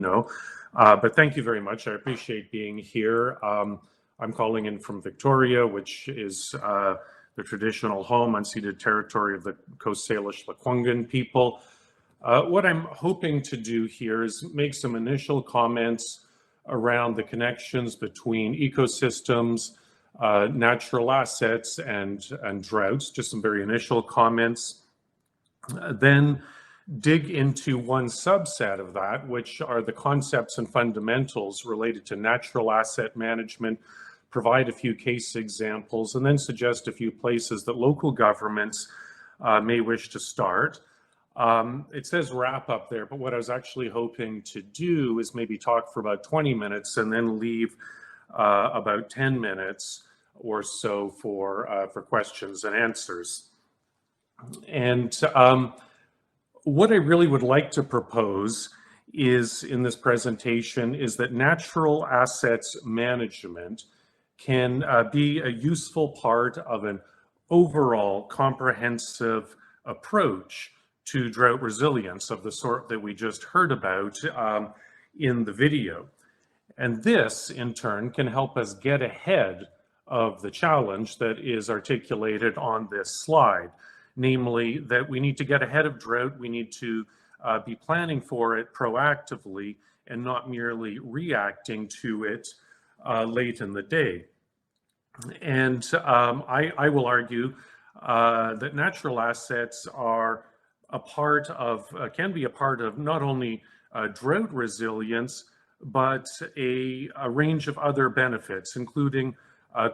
know. But thank you very much. I appreciate being here. I'm calling in from Victoria, which is the traditional home, unceded territory of the Coast Salish Lekwungen people. What I'm hoping to do here is make some initial comments around the connections between ecosystems, natural assets, and droughts, just some very initial comments. Then dig into one subset of that, which are the concepts and fundamentals related to natural asset management, provide a few case examples, and then suggest a few places that local governments may wish to start. It says wrap up there, but what I was actually hoping to do is maybe talk for about 20 minutes and then leave about 10 minutes or so for questions and answers. And what I really would like to propose is in this presentation is that natural assets management can be a useful part of an overall comprehensive approach to drought resilience of the sort that we just heard about in the video. And this, in turn, can help us get ahead of the challenge that is articulated on this slide, namely that we need to get ahead of drought, we need to be planning for it proactively and not merely reacting to it late in the day. And I will argue that natural assets are a part of, can be a part of not only drought resilience, but a range of other benefits, including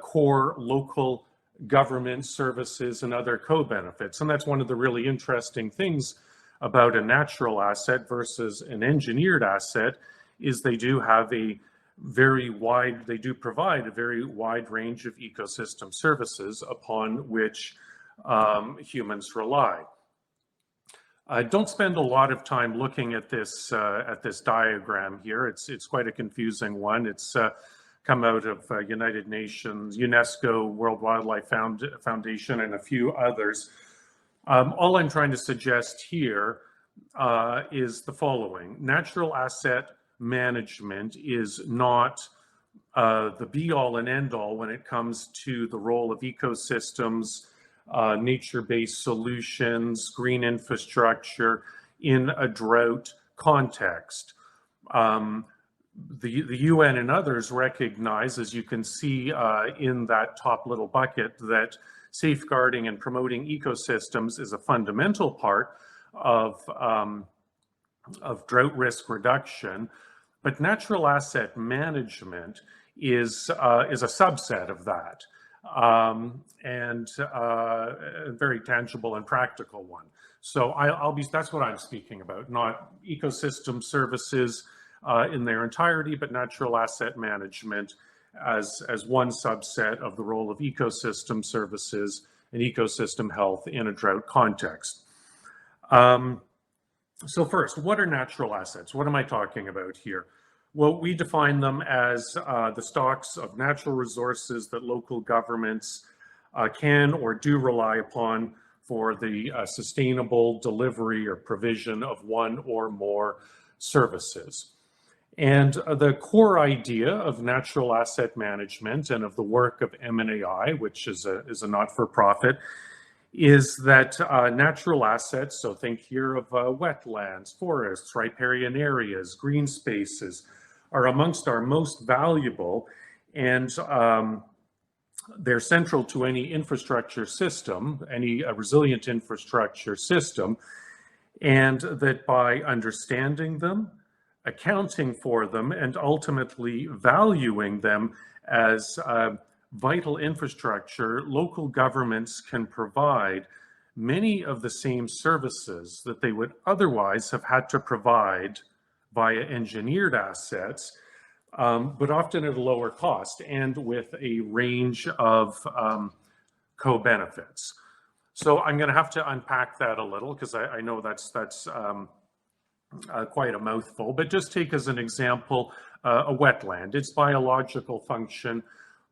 core local government services and other co-benefits. And that's one of the really interesting things about a natural asset versus an engineered asset is they do have a very wide, they do provide a very wide range of ecosystem services upon which humans rely. Don't spend a lot of time looking at this diagram here. It's quite a confusing one. It's come out of United Nations, UNESCO, World Wildlife Foundation, and a few others. All I'm trying to suggest here is the following. Natural asset management is not the be-all and end-all when it comes to the role of ecosystems, nature-based solutions, green infrastructure in a drought context. The UN and others recognize, as you can see in that top little bucket, that safeguarding and promoting ecosystems is a fundamental part of drought risk reduction, but natural asset management is a subset of that, and a very tangible and practical one. So that's what I'm speaking about, not ecosystem services in their entirety, but natural asset management as one subset of the role of ecosystem services and ecosystem health in a drought context. So first, what are natural assets? What am I talking about here? Well, we define them as the stocks of natural resources that local governments can or do rely upon for the sustainable delivery or provision of one or more services. And the core idea of natural asset management and of the work of MNAI, which is a not-for-profit, is that natural assets, so think here of wetlands, forests, riparian areas, green spaces, are amongst our most valuable, and they're central to any infrastructure system, any resilient infrastructure system, and that by understanding them, accounting for them, and ultimately valuing them as vital infrastructure, local governments can provide many of the same services that they would otherwise have had to provide via engineered assets, but often at a lower cost and with a range of co-benefits. So I'm going to have to unpack that a little because I know that's quite a mouthful, but just take as an example a wetland. Its biological function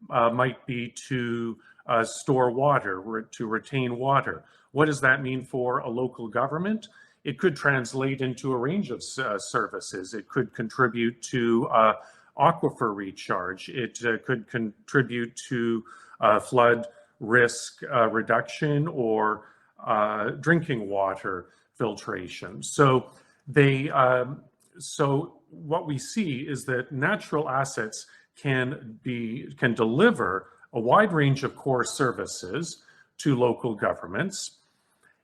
might be to store water, to retain water. What does that mean for a local government? it could translate into a range of services. It could contribute to aquifer recharge. It could contribute to flood risk reduction or drinking water filtration. So what we see is that natural assets can deliver a wide range of core services to local governments.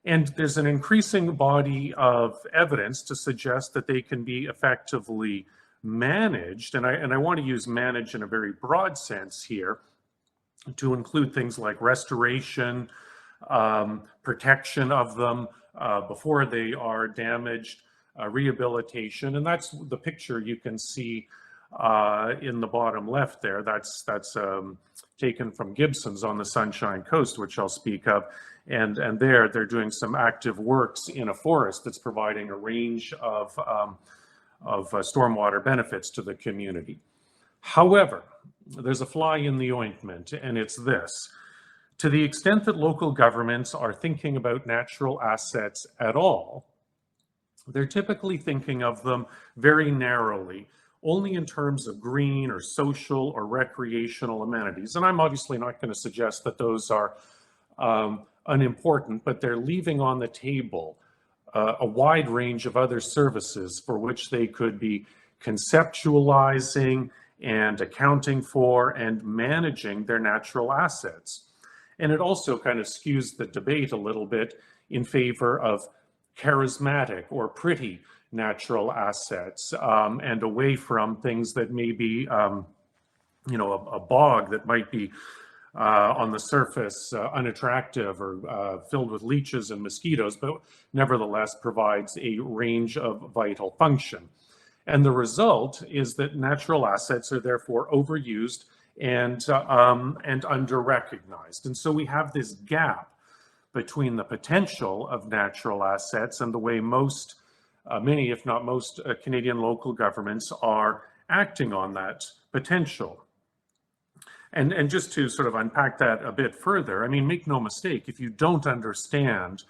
And there's an increasing body of evidence to suggest that they can be effectively managed. And I want to use manage in a very broad sense here to include things like restoration, protection of them before they are damaged, rehabilitation. And that's the picture you can see in the bottom left there. That's taken from Gibson's on the Sunshine Coast, which I'll speak of. And there they're doing some active works in a forest that's providing a range of stormwater benefits to the community. However, there's a fly in the ointment, and it's this. To the extent that local governments are thinking about natural assets at all, they're typically thinking of them very narrowly, only in terms of green or social or recreational amenities. And I'm obviously not going to suggest that those are unimportant, but they're leaving on the table a wide range of other services for which they could be conceptualizing and accounting for and managing their natural assets. And it also kind of skews the debate a little bit in favor of charismatic or pretty natural assets and away from things that may be, a bog that might be on the surface unattractive or filled with leeches and mosquitoes, but nevertheless provides a range of vital function. And the result is that natural assets are therefore overused and under-recognized. And so we have this gap between the potential of natural assets and the way many, if not most, Canadian local governments are acting on that potential. And just to sort of unpack that a bit further, I mean, make no mistake, if you don't understand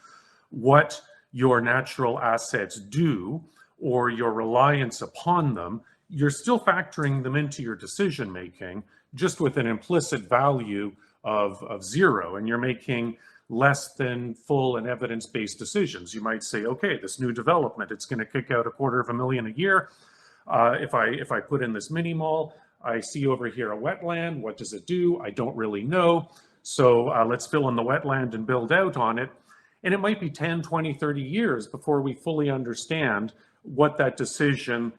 what your natural assets do or your reliance upon them, you're still factoring them into your decision making, just with an implicit value of zero, and you're making less than full and evidence-based decisions. You might say, okay, this new development, it's going to kick out $250,000 a year. If I put in this mini mall, I see over here a wetland. What does it do? I don't really know. So let's fill in the wetland and build out on it. And it might be 10, 20, 30 years before we fully understand what that decision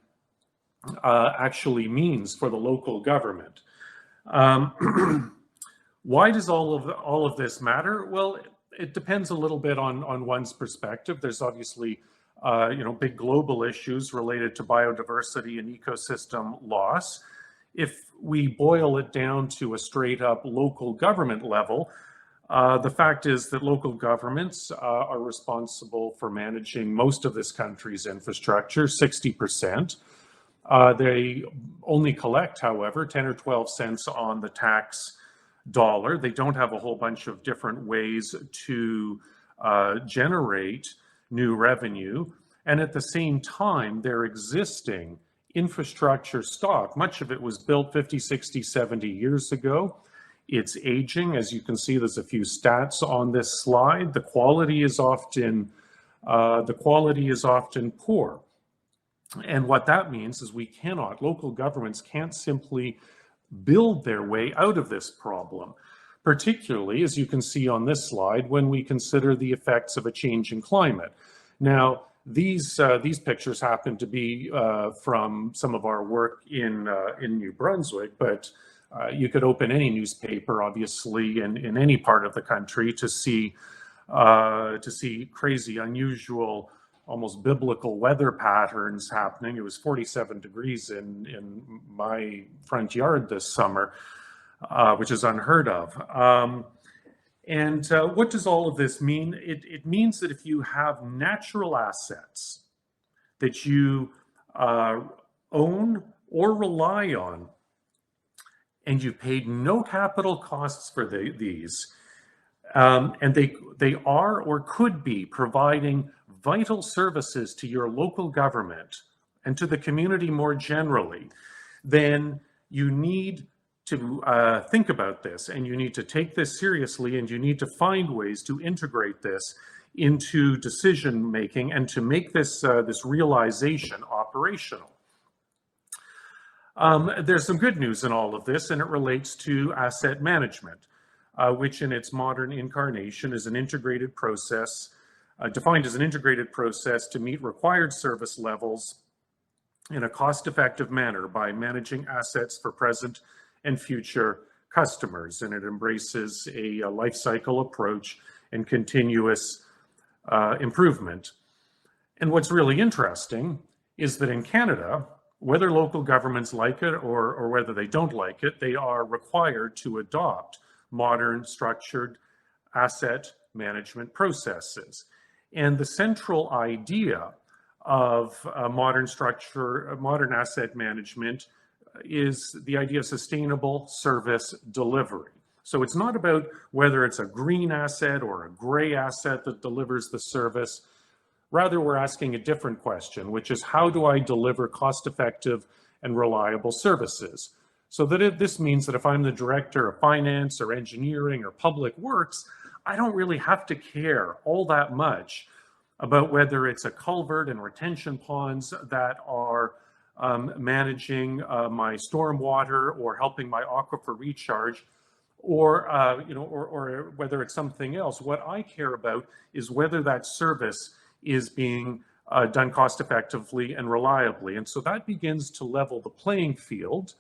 actually means for the local government. Why does all of this matter? Well, it depends a little bit on one's perspective. There's obviously big global issues related to biodiversity and ecosystem loss. If we boil it down to a straight up local government level, the fact is that local governments are responsible for managing most of this country's infrastructure, 60%. They only collect, however, 10 or 12 cents on the tax dollar. They don't have a whole bunch of different ways to generate new revenue. And at the same time, their existing infrastructure stock, much of it was built 50, 60, 70 years ago. It's aging. As you can see, there's a few stats on this slide. The quality is often poor. And what that means is local governments can't simply build their way out of this problem, particularly, as you can see on this slide, when we consider the effects of a changing climate. Now, these pictures happen to be from some of our work in New Brunswick, but you could open any newspaper, obviously, in any part of the country to see crazy, unusual, almost biblical weather patterns happening. It was 47 degrees in my front yard this summer, which is unheard of. And what does all of this mean? It means that if you have natural assets that you own or rely on, and you paid no capital costs for these, and they are or could be providing vital services to your local government and to the community more generally, then you need to think about this, and you need to take this seriously, and you need to find ways to integrate this into decision making and to make this this realization operational. There's some good news in all of this, and it relates to asset management, which in its modern incarnation is an integrated process, defined as an integrated process to meet required service levels in a cost-effective manner by managing assets for present and future customers. And it embraces a life cycle approach and continuous improvement. And what's really interesting is that in Canada, whether local governments like it or whether they don't like it, they are required to adopt modern structured asset management processes. And the central idea of modern asset management is the idea of sustainable service delivery. So it's not about whether it's a green asset or a gray asset that delivers the service. Rather, we're asking a different question, which is how do I deliver cost-effective and reliable services? So that this means that if I'm the director of finance or engineering or public works, I don't really have to care all that much about whether it's a culvert and retention ponds that are managing my stormwater or helping my aquifer recharge, or or whether it's something else. What I care about is whether that service is being done cost effectively and reliably. And so that begins to level the playing field,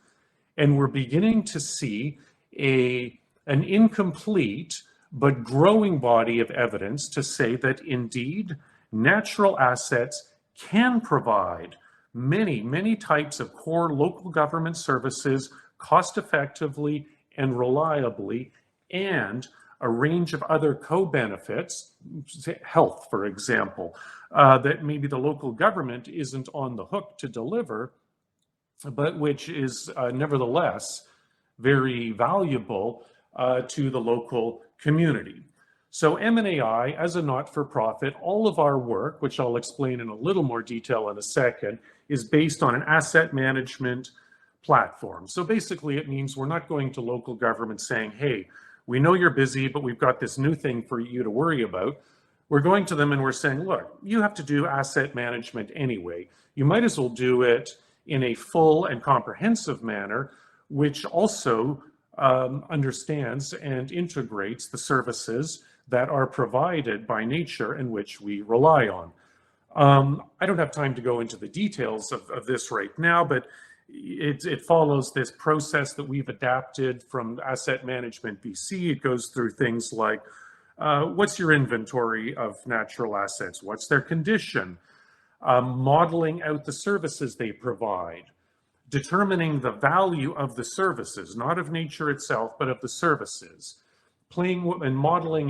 and we're beginning to see an incomplete but growing body of evidence to say that indeed natural assets can provide many types of core local government services cost effectively and reliably, and a range of other co-benefits, health, for example, that maybe the local government isn't on the hook to deliver, but which is nevertheless very valuable to the local community. So M&AI, as a not-for-profit, all of our work, which I'll explain in a little more detail in a second, is based on an asset management platform. So basically it means we're not going to local government saying, hey, we know you're busy, but we've got this new thing for you to worry about. We're going to them and we're saying, look, you have to do asset management anyway. You might as well do it in a full and comprehensive manner, which also understands and integrates the services that are provided by nature and which we rely on. I don't have time to go into the details of this right now, but it follows this process that we've adapted from Asset Management BC. It goes through things like, what's your inventory of natural assets? What's their condition? Modeling out the services they provide, determining the value of the services, not of nature itself, but of the services, playing with and modeling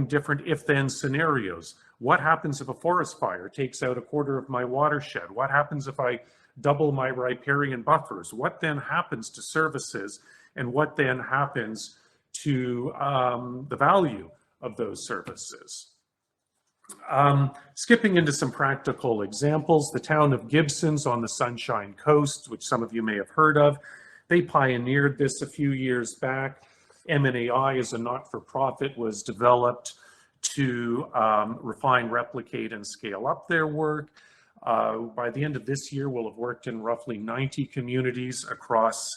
different if-then scenarios. What happens if a forest fire takes out a quarter of my watershed? What happens if I double my riparian buffers? What then happens to services, and what then happens to the value of those services? Skipping into some practical examples, the town of Gibson's on the Sunshine Coast, which some of you may have heard of, they pioneered this a few years back. M&AI as a not-for-profit was developed to refine, replicate, and scale up their work. By the end of this year, we'll have worked in roughly 90 communities across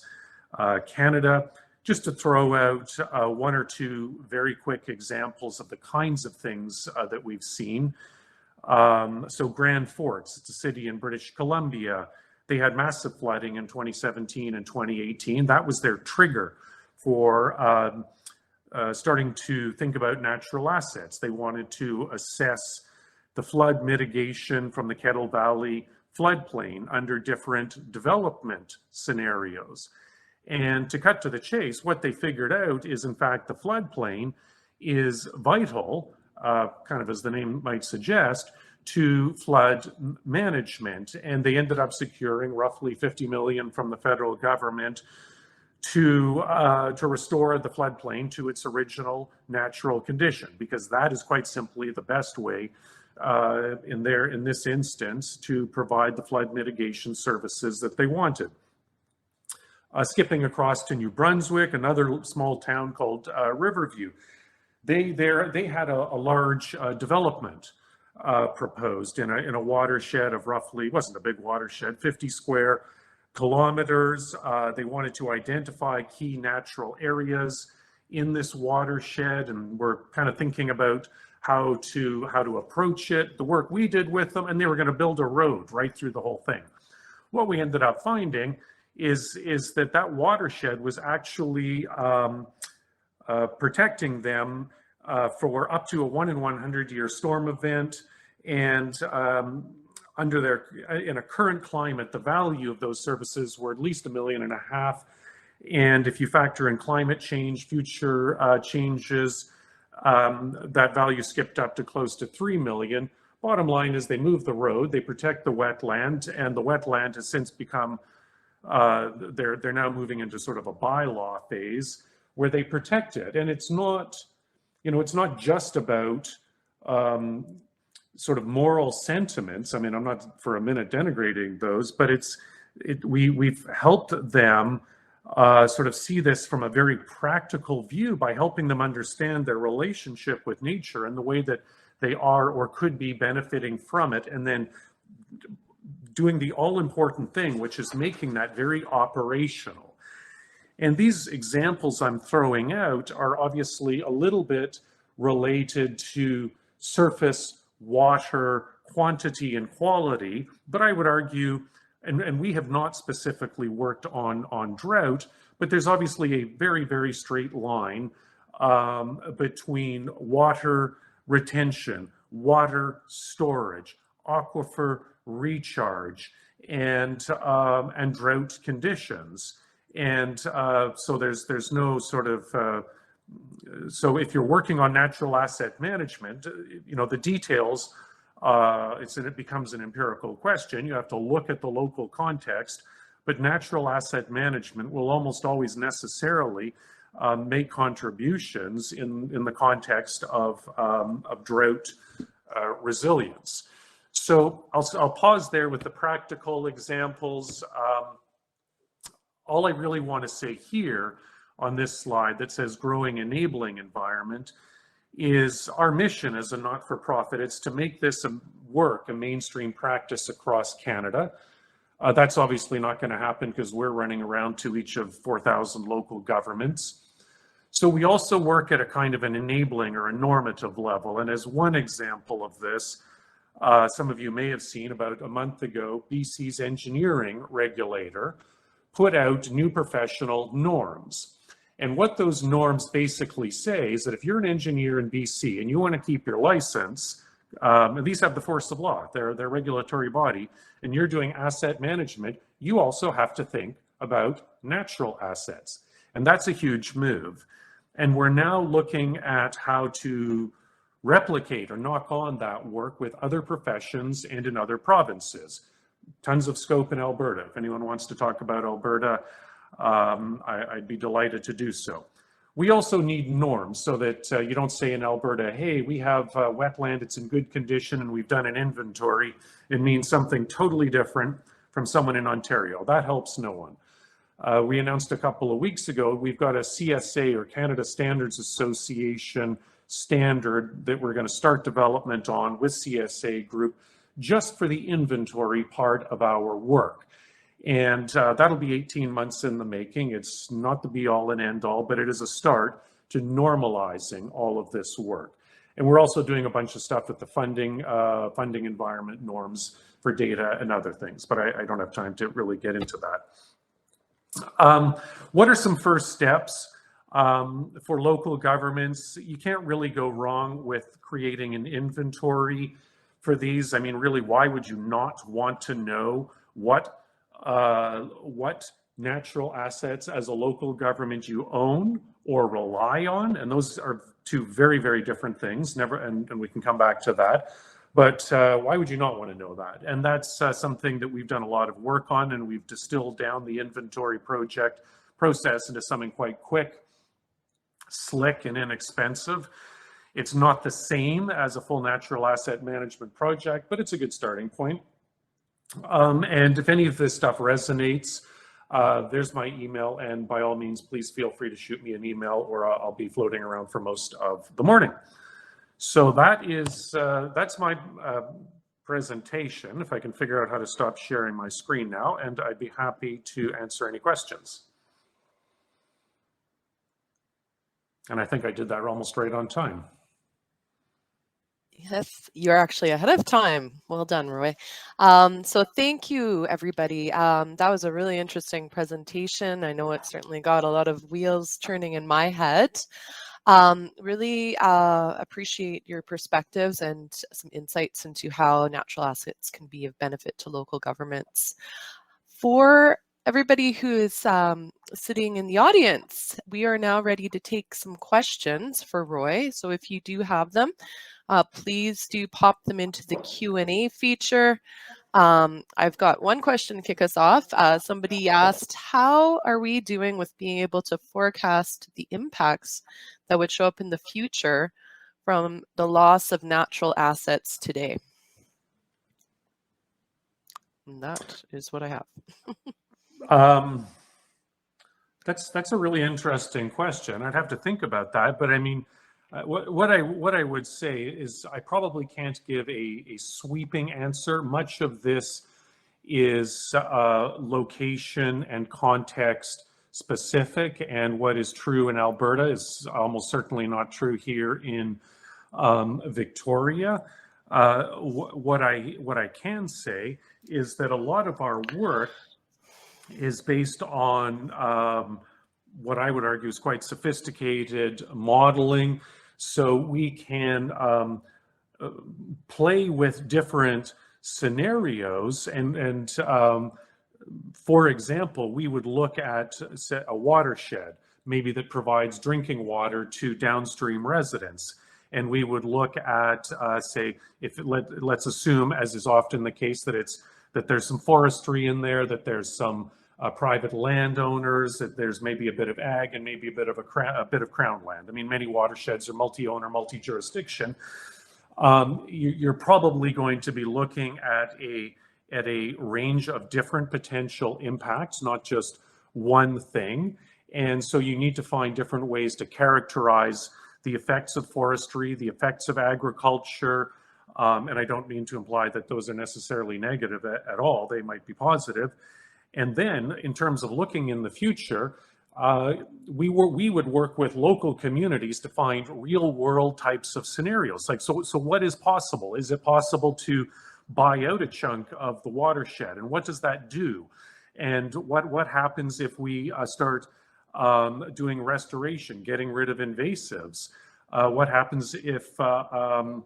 Canada. Just to throw out one or two very quick examples of the kinds of things that we've seen. So Grand Forks, it's a city in British Columbia. They had massive flooding in 2017 and 2018. That was their trigger for starting to think about natural assets. They wanted to assess the flood mitigation from the Kettle Valley floodplain under different development scenarios. And to cut to the chase, what they figured out is, in fact, the floodplain is vital, kind of as the name might suggest, to flood management. And they ended up securing roughly $50 million from the federal government to restore the floodplain to its original natural condition, because that is quite simply the best way in this instance to provide the flood mitigation services that they wanted. Skipping across to New Brunswick, another small town called Riverview. They had a large development proposed in a watershed of roughly, it wasn't a big watershed, 50 square kilometers. They wanted to identify key natural areas in this watershed, and we're kind of thinking about how to approach it, the work we did with them, and they were going to build a road right through the whole thing. What we ended up finding is that watershed was actually protecting them for up to a 1 in 100 year storm event, and in a current climate, the value of those services were at least $1.5 million. And if you factor in climate change, future changes, that value skipped up to close to 3 million. Bottom line is they move the road, they protect the wetland, and the wetland has since become, they're now moving into sort of a bylaw phase where they protect it. And it's not, it's not just about sort of moral sentiments. I mean, I'm not for a minute denigrating those, but we've helped them sort of see this from a very practical view by helping them understand their relationship with nature and the way that they are or could be benefiting from it, and then doing the all-important thing, which is making that very operational. And these examples I'm throwing out are obviously a little bit related to surface water quantity and quality, but I would argue, and we have not specifically worked on drought, but there's obviously a very, very straight line between water retention, water storage, aquifer recharge, and drought conditions. And so there's no sort of so if you're working on natural asset management, the details, it becomes an empirical question. You have to look at the local context, but natural asset management will almost always necessarily make contributions in the context of drought resilience. So I'll pause there with the practical examples. All I really want to say here on this slide that says growing enabling environment is our mission as a not-for-profit. It's to make this a mainstream practice across Canada. That's obviously not going to happen because we're running around to each of 4,000 local governments. So we also work at a kind of an enabling or a normative level. And as one example of this, some of you may have seen about a month ago, BC's engineering regulator put out new professional norms. And what those norms basically say is that if you're an engineer in BC and you want to keep your license, and these have the force of law, they're a regulatory body, and you're doing asset management, you also have to think about natural assets. And that's a huge move. And we're now looking at how to replicate or knock on that work with other professions and in other provinces. Tons of scope in Alberta. If anyone wants to talk about Alberta, I'd be delighted to do so. We also need norms so that you don't say in Alberta, hey, we have wetland, it's in good condition, and we've done an inventory. It means something totally different from someone in Ontario. That helps no one. We announced a couple of weeks ago, we've got a CSA, or Canada Standards Association standard that we're going to start development on with CSA Group just for the inventory part of our work. And that'll be 18 months in the making. It's not the be all and end all, but it is a start to normalizing all of this work. And we're also doing a bunch of stuff with the funding environment norms for data and other things, but I don't have time to really get into that. What are some first steps for local governments? You can't really go wrong with creating an inventory for these. I mean, really, why would you not want to know what natural assets as a local government you own or rely on? And those are two very, very different things. And we can come back to that. But why would you not want to know that? And that's something that we've done a lot of work on, and we've distilled down the inventory project, process into something quite quick, slick, and inexpensive. It's not the same as a full natural asset management project, but it's a good starting point. And if any of this stuff resonates, there's my email, and by all means, please feel free to shoot me an email, or I'll be floating around for most of the morning. So that's my presentation. If I can figure out how to stop sharing my screen now, and I'd be happy to answer any questions. And I think I did that almost right on time. Yes, you're actually ahead of time. Well done, Roy. So thank you, everybody. That was a really interesting presentation. I know it certainly got a lot of wheels turning in my head. Really appreciate your perspectives and some insights into how natural assets can be of benefit to local governments. For everybody who is sitting in the audience, we are now ready to take some questions for Roy. So if you do have them, please do pop them into the Q&A feature. I've got one question to kick us off. Somebody asked, how are we doing with being able to forecast the impacts that would show up in the future from the loss of natural assets today? And that is what I have. That's a really interesting question. I'd have to think about that, but I mean, what I would say is I probably can't give a sweeping answer. Much of this is location and context specific, and what is true in Alberta is almost certainly not true here in Victoria. What I can say is that a lot of our work is based on what I would argue is quite sophisticated modeling. So we can play with different scenarios, and for example, we would look at a watershed, maybe that provides drinking water to downstream residents. And we would look at, say, let's assume, as is often the case, that there's some forestry in there, that there's some private landowners, that there's maybe a bit of ag and maybe a bit of crown land. I mean, many watersheds are multi-owner, multi-jurisdiction. You're probably going to be looking at a range of different potential impacts, not just one thing. And so you need to find different ways to characterize the effects of forestry, the effects of agriculture, and I don't mean to imply that those are necessarily negative at all. They might be positive. And then in terms of looking in the future, we would work with local communities to find real world types of scenarios. Like, so what is possible? Is it possible to buy out a chunk of the watershed? And what does that do? And what happens if we start doing restoration, getting rid of invasives? What happens if someone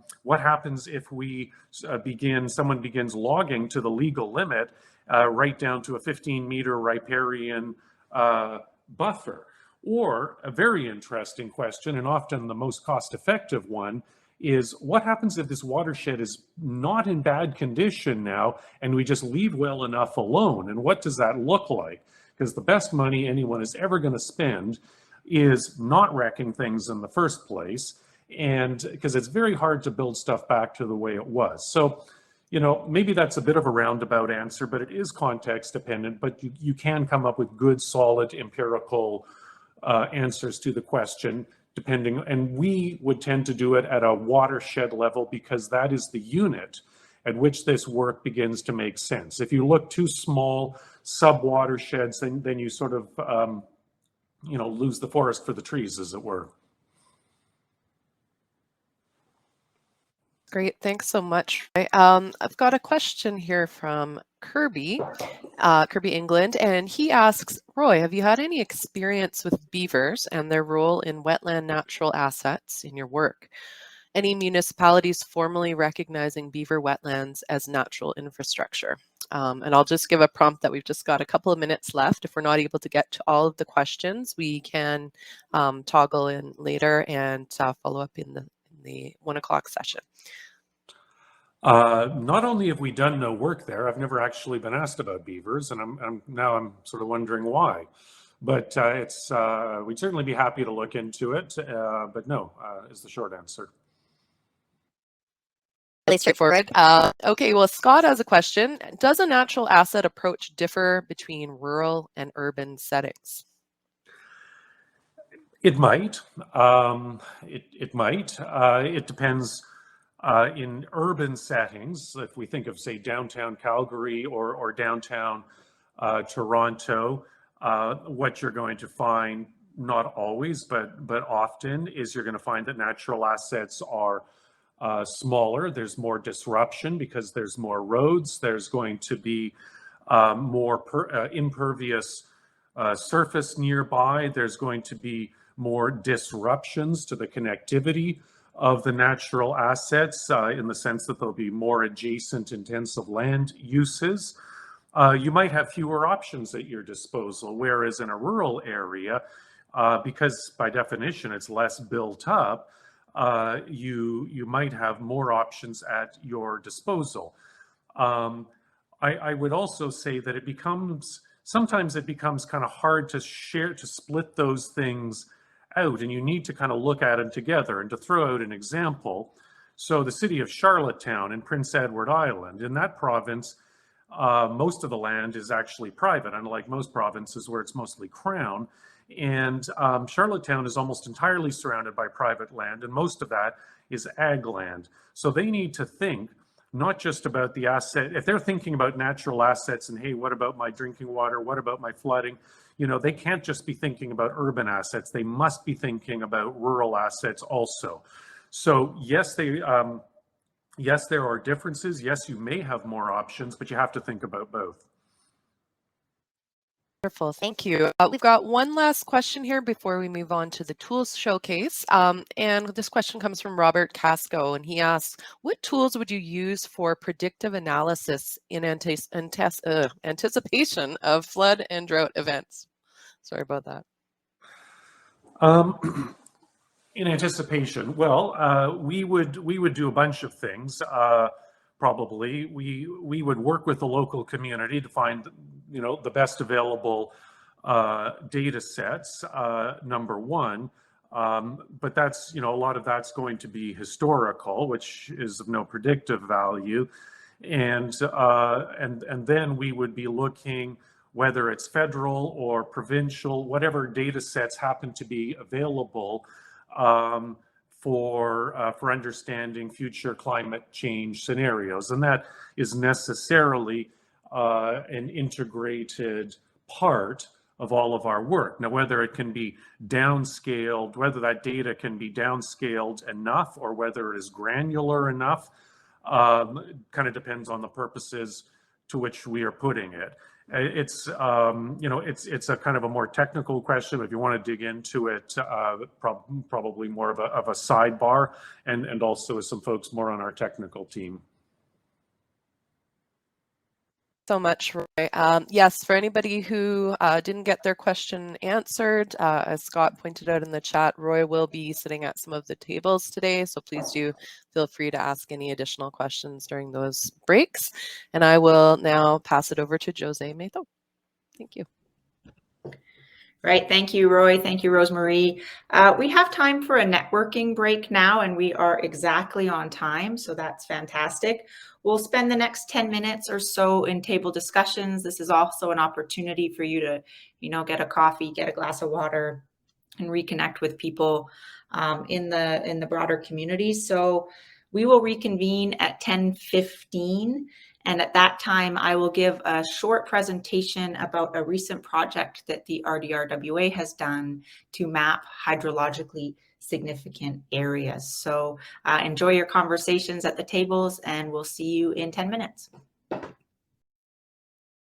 begins logging to the legal limit, right down to a 15-meter riparian buffer? Or a very interesting question, and often the most cost-effective one, is what happens if this watershed is not in bad condition now and we just leave well enough alone? And what does that look like? Because the best money anyone is ever going to spend is not wrecking things in the first place, and because it's very hard to build stuff back to the way it was. So, you know, maybe that's a bit of a roundabout answer, but it is context dependent, but you can come up with good, solid, empirical answers to the question, depending, and we would tend to do it at a watershed level because that is the unit at which this work begins to make sense. If you look too small, sub-watersheds, then you sort of, lose the forest for the trees, as it were. Great, thanks so much. I've got a question here from Kirby England, and he asks, Roy, have you had any experience with beavers and their role in wetland natural assets in your work? Any municipalities formally recognizing beaver wetlands as natural infrastructure? And I'll just give a prompt that we've just got a couple of minutes left. If we're not able to get to all of the questions, we can toggle in later and follow up in the 1 o'clock session. Not only have we done no work there, I've never actually been asked about beavers, and I'm sort of wondering why. But we'd certainly be happy to look into it. But no, is the short answer. Really straightforward. Okay, well, Scott has a question. Does a natural asset approach differ between rural and urban settings? It might. It might. It depends. In urban settings, if we think of, say, downtown Calgary or downtown Toronto, what you're going to find, not always, but often, is you're going to find that natural assets are smaller. There's more disruption because there's more roads. There's going to be more impervious surface nearby. There's going to be more disruptions to the connectivity of the natural assets in the sense that there'll be more adjacent intensive land uses. You might have fewer options at your disposal, whereas in a rural area, because by definition it's less built up, you might have more options at your disposal. I would also say that sometimes it becomes kind of hard to split those things out, and you need to kind of look at them together. And to throw out an example, so the city of Charlottetown in Prince Edward Island, in that province, most of the land is actually private, unlike most provinces where it's mostly crown. And Charlottetown is almost entirely surrounded by private land, and most of that is ag land. So they need to think not just about the asset. If they're thinking about natural assets and, hey, what about my drinking water? What about my flooding? They can't just be thinking about urban assets. They must be thinking about rural assets also. So yes, there are differences. Yes, you may have more options, but you have to think about both. Wonderful, thank you. We've got one last question here before we move on to the tools showcase. And this question comes from Robert Casco, and he asks, what tools would you use for predictive analysis in anticipation of flood and drought events? Sorry about that. In anticipation, well, we would do a bunch of things. Probably we would work with the local community to find the best available data sets, number one, but that's a lot of that's going to be historical, which is of no predictive value, and then we would be looking whether it's federal or provincial, whatever data sets happen to be available for understanding future climate change scenarios. And that is necessarily an integrated part of all of our work. Now, whether it can be downscaled, whether that data can be downscaled enough or whether it is granular enough, kind of depends on the purposes to which we are putting it. It's it's a kind of a more technical question. If you want to dig into it, probably more of a sidebar, and also with some folks more on our technical team. So much, Roy. Yes, for anybody who didn't get their question answered, as Scott pointed out in the chat, Roy will be sitting at some of the tables today, so please do feel free to ask any additional questions during those breaks. And I will now pass it over to Jose Mato. Thank you. Right. Thank you, Roy. Thank you, Rosemarie. We have time for a networking break now, and we are exactly on time, so that's fantastic. We'll spend the next 10 minutes or so in table discussions. This is also an opportunity for you to, get a coffee, get a glass of water, and reconnect with people in the broader community. So we will reconvene at 10:15. And at that time, I will give a short presentation about a recent project that the RDRWA has done to map hydrologically significant areas. So enjoy your conversations at the tables, and we'll see you in 10 minutes.